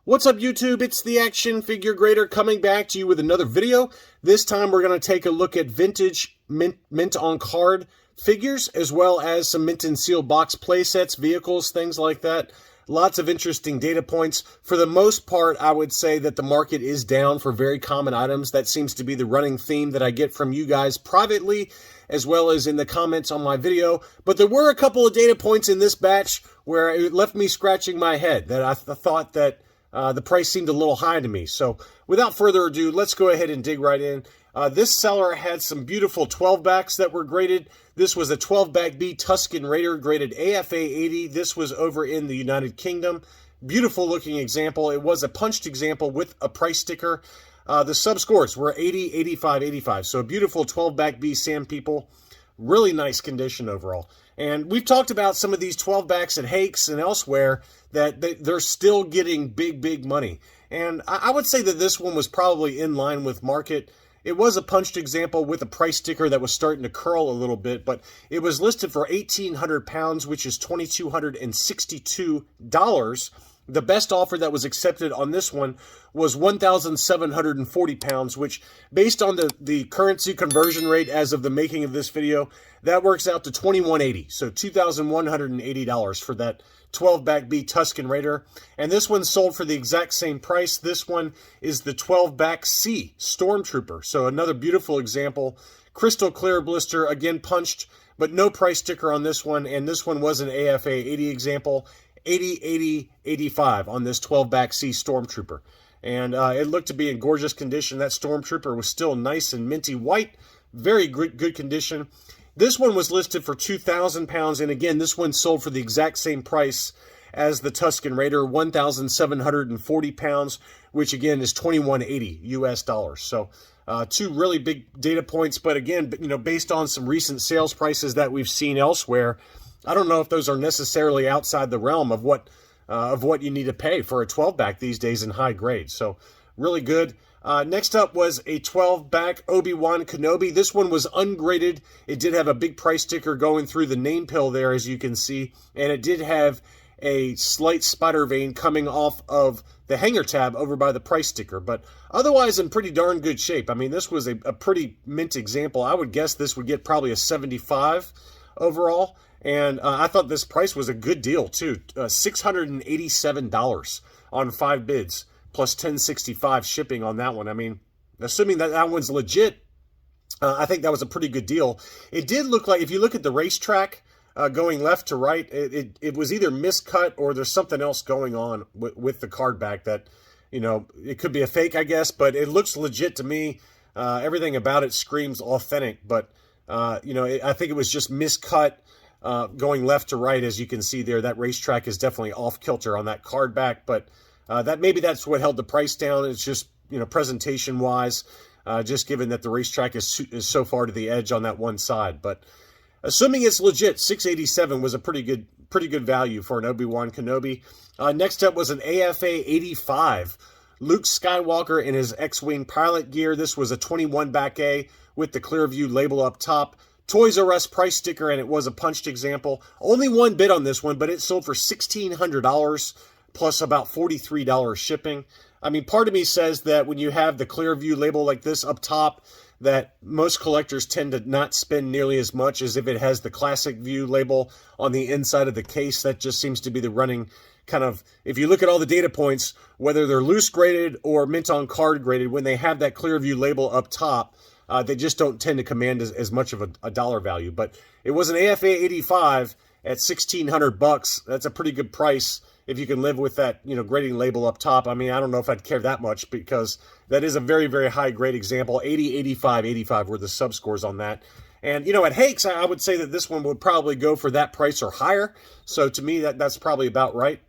What's up, YouTube? It's the Action Figure Grader coming back to you with another video. This time we're going to take a look at vintage mint on card figures, as well as some mint and seal box play sets, vehicles, things like that. Lots of interesting data points. For the most part, I would say that the market is down for very common items. That seems to be the running theme that I get from you guys privately, as well as in the comments on my video. But there were a couple of data points in this batch where it left me scratching my head, that I thought that the price seemed a little high to me. So without further ado, let's go ahead and dig right in. This seller had some beautiful 12-backs that were graded. This was a 12-back B Tusken Raider graded AFA 80. This was over in the United Kingdom. Beautiful looking example. It was a punched example with a price sticker. The sub scores were 80, 85, 85. So a beautiful 12-back B Sand People. Really nice condition overall. And we've talked about some of these 12-backs at Hakes and elsewhere that they're still getting big money. And I would say that this one was probably in line with market. It was a punched example with a price sticker that was starting to curl a little bit, but it was listed for 1,800 pounds, which is $2,262. The best offer that was accepted on this one was 1,740 pounds, which, based on the currency conversion rate as of the making of this video, that works out to $2,180. So $2,180 for that 12-back B Tusken Raider. And this one sold for the exact same price. This one is the 12-back C Stormtrooper. So another beautiful example. Crystal clear blister, again punched, but no price sticker on this one. And this one was an AFA 80 example. 80, 80, 85 on this 12-back C Stormtrooper. And it looked to be in gorgeous condition. That Stormtrooper was still nice and minty white. Very good condition. This one was listed for 2,000 pounds. And again, this one sold for the exact same price as the Tusken Raider, 1,740 pounds, which again is $2,180 US dollars. So two really big data points. But again, based on some recent sales prices that we've seen elsewhere, I don't know if those are necessarily outside the realm of what you need to pay for a 12-back these days in high grade. So really good. Next up was a 12-back Obi-Wan Kenobi. This one was ungraded. It did have a big price sticker going through the name pill there, as you can see, and it did have a slight spider vein coming off of the hanger tab over by the price sticker, but otherwise in pretty darn good shape. I mean, this was a pretty mint example. I would guess this would get probably a 75 overall. And I thought this price was a good deal, too. $687 on 5 bids, plus $1,065 shipping on that one. I mean, assuming that one's legit, I think that was a pretty good deal. It did look like, if you look at the racetrack going left to right, it was either miscut or there's something else going on with the card back that, it could be a fake, I guess, but it looks legit to me. Everything about it screams authentic, but, I think it was just miscut. Going left to right, as you can see there, that racetrack is definitely off kilter on that card back, but maybe that's what held the price down. It's just, presentation wise, just given that the racetrack is so far to the edge on that one side. But assuming it's legit, $687 was a pretty good value for an Obi-Wan Kenobi. Next up was an AFA 85. Luke Skywalker in his X-Wing pilot gear. This was a 21-back A with the Clearview label up top. Toys R Us price sticker, and it was a punched example. Only one bid on this one, but it sold for $1,600 plus about $43 shipping. I mean, part of me says that when you have the Clearview label like this up top, that most collectors tend to not spend nearly as much as if it has the Classic View label on the inside of the case. That just seems to be the running kind of, if you look at all the data points, whether they're loose graded or mint on card graded, when they have that Clearview label up top, they just don't tend to command as much of a dollar value. But it was an AFA 85 at $1,600. That's a pretty good price if you can live with that, grading label up top. I mean, I don't know if I'd care that much because that is a very high grade example. 80, 85, 85 were the sub scores on that. And, at Hakes, I would say that this one would probably go for that price or higher. So to me, that's probably about right.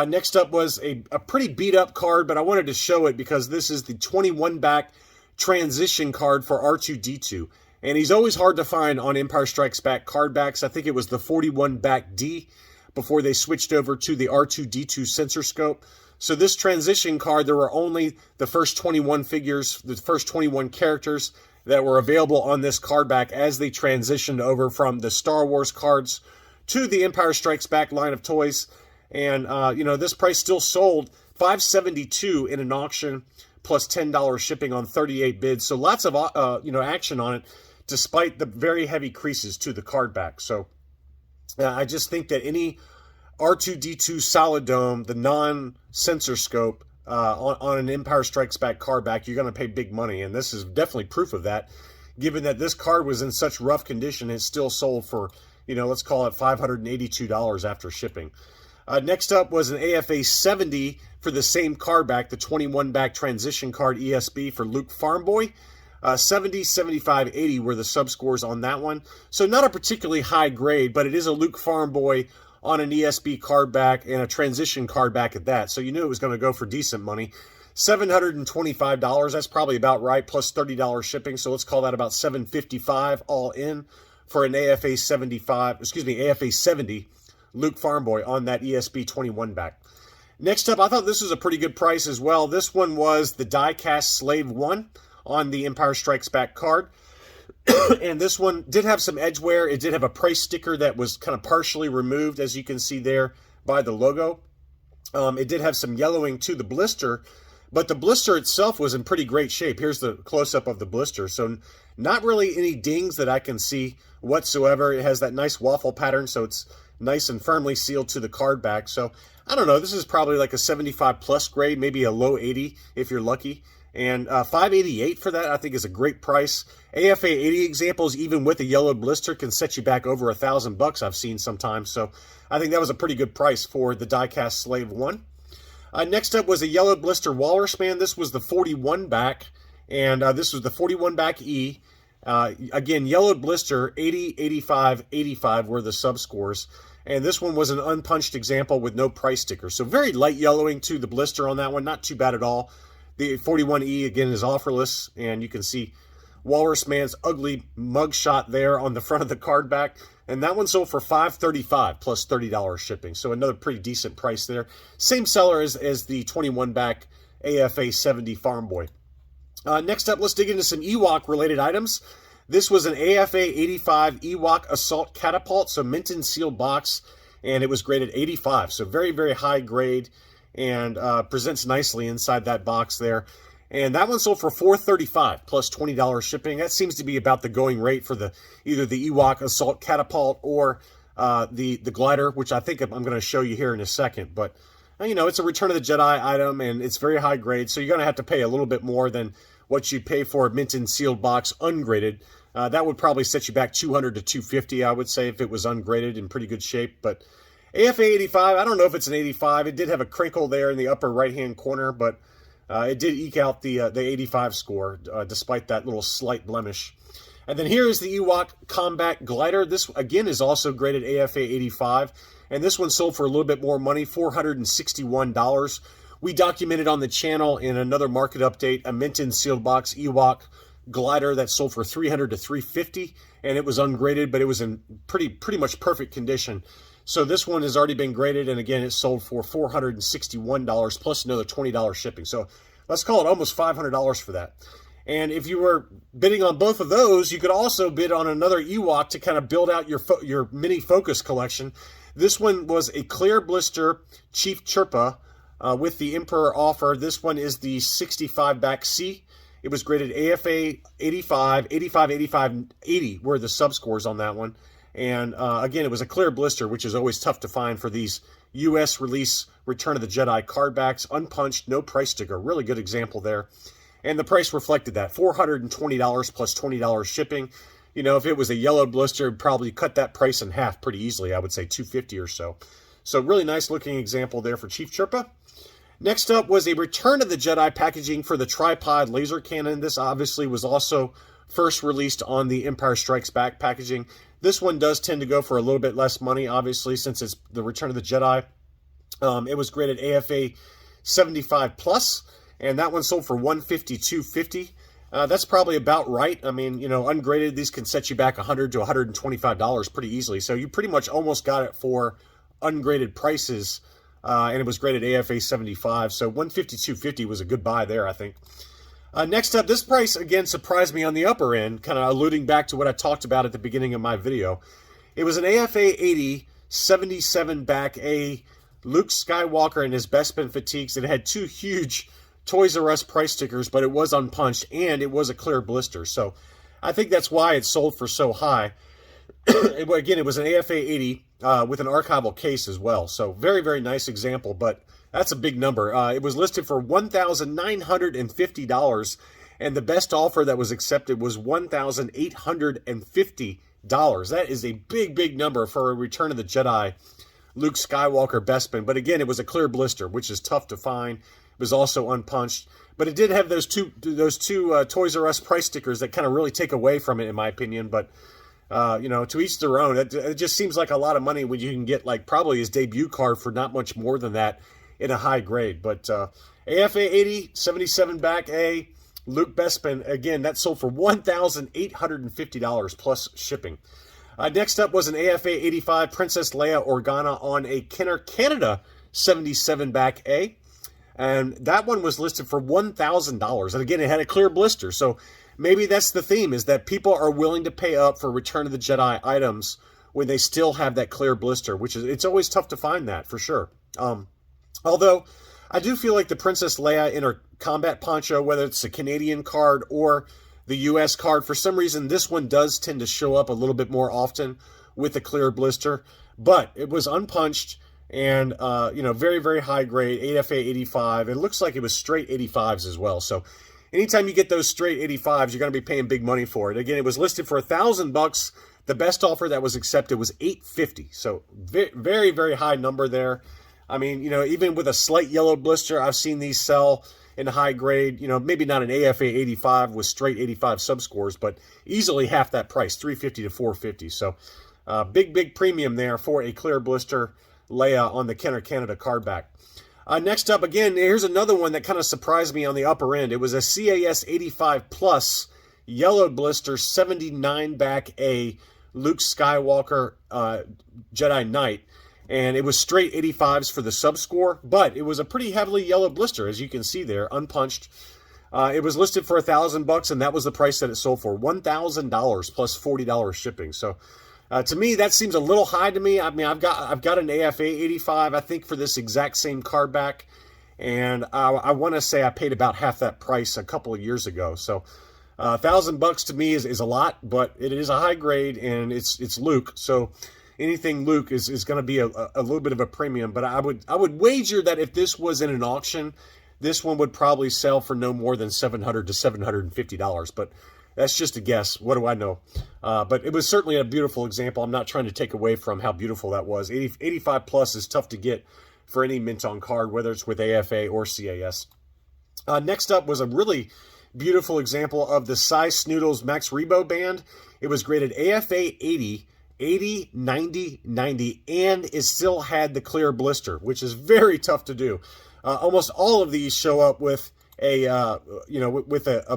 Next up was a pretty beat up card, but I wanted to show it because this is the 21-back transition card for R2-D2, and he's always hard to find on Empire Strikes Back card backs. I think it was the 41-back D before they switched over to the R2-D2 sensor scope. So this transition card, there were only the first 21 figures, the first 21 characters that were available on this card back as they transitioned over from the Star Wars cards to the Empire Strikes Back line of toys. And, this price still sold $572 in an auction, plus $10 shipping on 38 bids. So lots of action on it, despite the very heavy creases to the card back. So I just think that any R2-D2 solid dome, the non-sensor scope, on an Empire Strikes Back card back, you're going to pay big money. And this is definitely proof of that, given that this card was in such rough condition. It's still sold for, let's call it $582 after shipping. Next up was an AFA 70 for the same card back, the 21 back transition card ESB for Luke Farmboy. 70, 75, 80 were the subscores on that one. So not a particularly high grade, but it is a Luke Farmboy on an ESB card back and a transition card back at that. So you knew it was going to go for decent money. $725, that's probably about right, plus $30 shipping. So let's call that about $755 all in for an AFA 70 Luke Farmboy on that ESB 21 back. Next up, I thought this was a pretty good price as well. This one was the die-cast Slave 1 on the Empire Strikes Back card. And this one did have some edge wear. It did have a price sticker that was kind of partially removed, as you can see there by the logo. It did have some yellowing to the blister, but the blister itself was in pretty great shape. Here's the close-up of the blister. So not really any dings that I can see whatsoever. It has that nice waffle pattern, so it's nice and firmly sealed to the card back. So I don't know, this is probably like a 75 plus grade, maybe a low 80 if you're lucky. And $588 for that, I think, is a great price. AFA 80 examples, even with a yellow blister, can set you back over $1,000 I've seen sometimes. So I think that was a pretty good price for the die-cast Slave 1. Next up was a yellow blister Walrus Man. This was the 41 back, and this was the 41 back E. Again, yellow blister, 80, 85, 85 were the subscores. And this one was an unpunched example with no price sticker. So very light yellowing to the blister on that one, not too bad at all. The 41E, again, is offerless, and you can see Walrus Man's ugly mugshot there on the front of the card back. And that one sold for $535 plus $30 shipping. So another pretty decent price there. Same seller as the 21 back AFA 70 Farm Boy. Next up, let's dig into some Ewok-related items. This was an AFA 85 Ewok Assault Catapult, so mint and sealed box, and it was graded 85. So very, very high grade, and presents nicely inside that box there. And that one sold for $435 plus $20 shipping. That seems to be about the going rate for either the Ewok Assault Catapult or the glider, which I think I'm going to show you here in a second. But, it's a Return of the Jedi item, and it's very high grade, so you're going to have to pay a little bit more than what you pay for a mint and sealed box ungraded. That would probably set you back $200 to $250, I would say, if it was ungraded in pretty good shape. But AFA 85, I don't know if it's an 85. It did have a crinkle there in the upper right-hand corner, but it did eke out the 85 score, despite that little slight blemish. And then here is the Ewok Combat Glider. This, again, is also graded AFA 85, and this one sold for a little bit more money, $461. We documented on the channel in another market update a mint and sealed box Ewok glider that sold for $300 to $350, and it was ungraded, but it was in pretty much perfect condition. So this one has already been graded, and again, it sold for $461 plus another $20 shipping. So let's call it almost $500 for that. And if you were bidding on both of those, you could also bid on another Ewok to kind of build out your mini Focus collection. This one was a clear blister Chief Chirpa with the Emperor offer. This one is the 65 back C. It was graded AFA 85, 85, 85, 80 were the subscores on that one. And again, it was a clear blister, which is always tough to find for these U.S. release Return of the Jedi card backs, unpunched, no price sticker. Really good example there. And the price reflected that, $420 plus $20 shipping. If it was a yellow blister, it'd probably cut that price in half pretty easily. I would say $250 or so. So really nice looking example there for Chief Chirpa. Next up was a Return of the Jedi packaging for the tripod laser cannon. This obviously was also first released on the Empire Strikes Back packaging. This one does tend to go for a little bit less money, obviously, since it's the Return of the Jedi. It was graded AFA 75 plus, and that one sold for $152.50. That's probably about right. I mean, ungraded, these can set you back $100 to $125 pretty easily. So you pretty much almost got it for ungraded prices, and it was graded AFA 75. So $152.50 was a good buy there, I think. Next up, this price, again, surprised me on the upper end, kind of alluding back to what I talked about at the beginning of my video. It was an AFA 80 77 back A Luke Skywalker and his Bespin fatigues. It had two huge Toys R Us price stickers, but it was unpunched, and it was a clear blister. So I think that's why it sold for so high. Again, it was an AFA 80 with an archival case as well. So very, very nice example, but that's a big number. It was listed for $1,950, and the best offer that was accepted was $1,850. That is a big, big number for a Return of the Jedi Luke Skywalker Bespin. But again, it was a clear blister, which is tough to find. It was also unpunched, but it did have those two Toys R Us price stickers that kind of really take away from it, in my opinion. But to each their own. It just seems like a lot of money when you can get like probably his debut card for not much more than that in a high grade. But AFA 80, 77 back A, Luke Bespin, again, that sold for $1,850 plus shipping. Next up was an AFA 85 Princess Leia Organa on a Kenner Canada 77 back A. And that one was listed for $1,000. And again, it had a clear blister. So maybe that's the theme, is that people are willing to pay up for Return of the Jedi items when they still have that clear blister, which is, it's always tough to find that for sure. Although I do feel like the Princess Leia in her combat poncho, whether it's a Canadian card or the US card, for some reason this one does tend to show up a little bit more often with a clear blister, but it was unpunched and very, very high grade, AFA 85. It looks like it was straight 85s as well. So anytime you get those straight 85s, you're going to be paying big money for it. Again, it was listed for $1,000. The best offer that was accepted was $850. So very, very high number there. I mean, even with a slight yellow blister, I've seen these sell in high grade, maybe not an AFA 85 with straight 85 subscores, but easily half that price, $350 to $450. So big premium there for a clear blister Leia on the Kenner Canada card back. Next up, again, here's another one that kind of surprised me on the upper end. It was a CAS 85 Plus yellow blister 79 back A Luke Skywalker Jedi Knight. And it was straight 85s for the subscore, but it was a pretty heavily yellow blister, as you can see there, unpunched. It was listed for $1,000, and that was the price that it sold for, $1,000 plus $40 shipping. So to me, that seems a little high to me. I mean, I've got an AFA 85, I think, for this exact same card back, and I want to say I paid about half that price a couple of years ago. So $1,000 to me is a lot, but it is a high grade, and it's Luke. So anything Luke is going to be a little bit of a premium. But I would wager that if this was in an auction, this one would probably sell for no more than $700 to $750. But that's just a guess. What do I know? But it was certainly a beautiful example. I'm not trying to take away from how beautiful that was. 85 plus is tough to get for any mint on card, whether it's with AFA or CAS. Next up was a really beautiful example of the Cy Snoodles Max Rebo band. It was graded AFA 80, 80, 90, 90, and it still had the clear blister, which is very tough to do. Almost all of these show up with a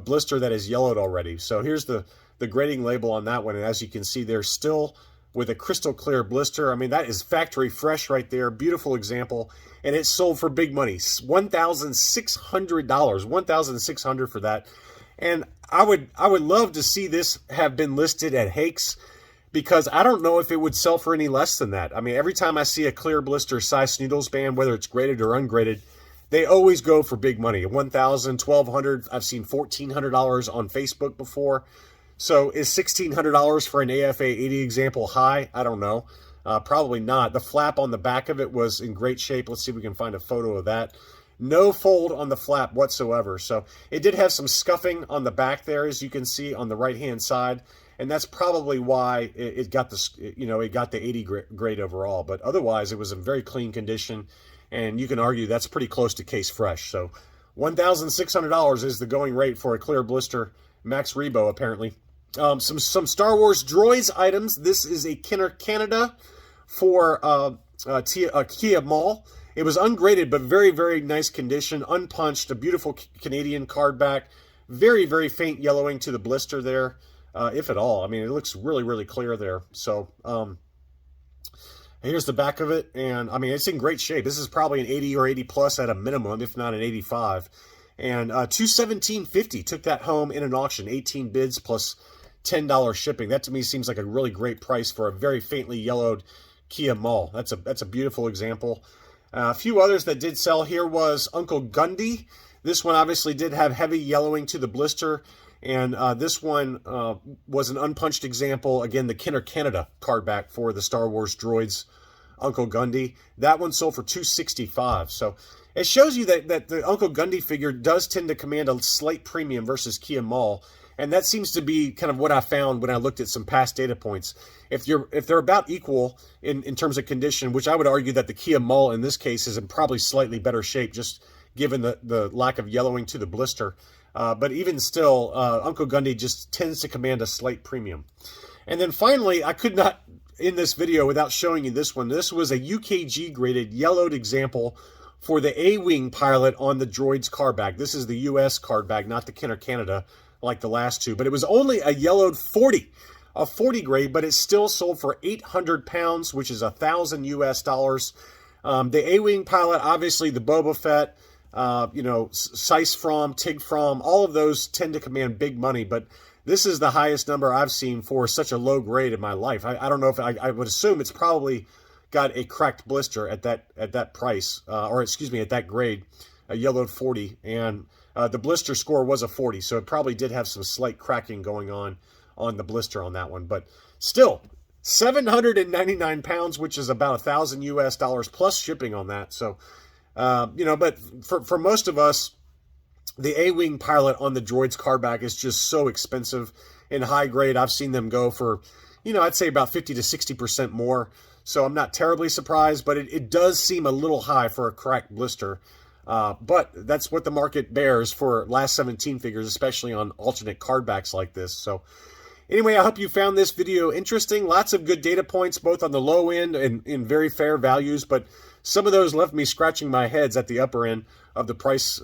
blister that is yellowed already. So here's the grading label on that one, and as you can see, they're still with a crystal clear blister. I mean, that is factory fresh right there. Beautiful example, and it sold for big money, $1,600, $1,600 for that. And I would love to see this have been listed at Hakes, because I don't know if it would sell for any less than that. I mean, every time I see a clear blister Cy Snoodles band, whether it's graded or ungraded, they always go for big money. $1,000, $1,200. I've seen $1,400 on Facebook before. So is $1,600 for an AFA 80 example high? I don't know. Probably not. The flap on the back of it was in great shape. Let's see if we can find a photo of that. No fold on the flap whatsoever. So it did have some scuffing on the back there, as you can see on the right-hand side. And that's probably why it got the 80 grade overall. But otherwise, it was in very clean condition. And you can argue that's pretty close to case fresh. So $1,600 is the going rate for a clear blister Max Rebo, apparently. Some Star Wars Droids items. This is a Kenner Canada for Kia Mall. It was ungraded, but very, very nice condition. Unpunched, a beautiful Canadian card back. Very, very faint yellowing to the blister there, if at all. I mean, it looks really, really clear there. So, here's the back of it, and I mean, it's in great shape. This is probably an 80 or 80 plus at a minimum, if not an 85. And $217.50 took that home in an auction, 18 bids plus $10 shipping. That to me seems like a really great price for a very faintly yellowed Kia Mall. That's a beautiful example. A few others that did sell here was Uncle Gundy. This one obviously did have heavy yellowing to the blister, and this one was an unpunched example. Again, the Kenner Canada card back for the Star Wars Droids Uncle Gundy. That one sold for $265. So it shows you that the Uncle Gundy figure does tend to command a slight premium versus Kia Mall. And that seems to be kind of what I found when I looked at some past data points. If they're about equal in terms of condition, which I would argue that the Kia Mall in this case is in probably slightly better shape, just given the lack of yellowing to the blister. But even still, Uncle Gundy just tends to command a slight premium. And then finally, I could not in this video without showing you this one. This was a UKG graded yellowed example for the A-Wing pilot on the Droids card bag. This is the US card bag, not the Kenner Canada like the last two, but it was only a yellowed 40, a 40 grade, but it still sold for 800 pounds, which is $1,000 US. The A-Wing pilot, obviously the Boba Fett, Sice From, Tig From, all of those tend to command big money, but this is the highest number I've seen for such a low grade in my life. I don't know if I would assume it's probably got a cracked blister at that price, or excuse me, at that grade, a yellowed 40, and the blister score was a 40, so it probably did have some slight cracking going on the blister on that one. But still, 799 pounds, which is about $1,000 US plus shipping on that. So, but for most of us, the A-Wing pilot on the Droids card back is just so expensive. In high grade, I've seen them go for, I'd say about 50 to 60% more. So I'm not terribly surprised, but it does seem a little high for a cracked blister. But that's what the market bears for last 17 figures, especially on alternate card backs like this. So anyway, I hope you found this video interesting. Lots of good data points, both on the low end and in very fair values, but some of those left me scratching my heads at the upper end of the price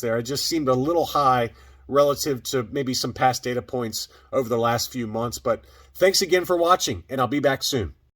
there. It just seemed a little high relative to maybe some past data points over the last few months. But thanks again for watching, and I'll be back soon.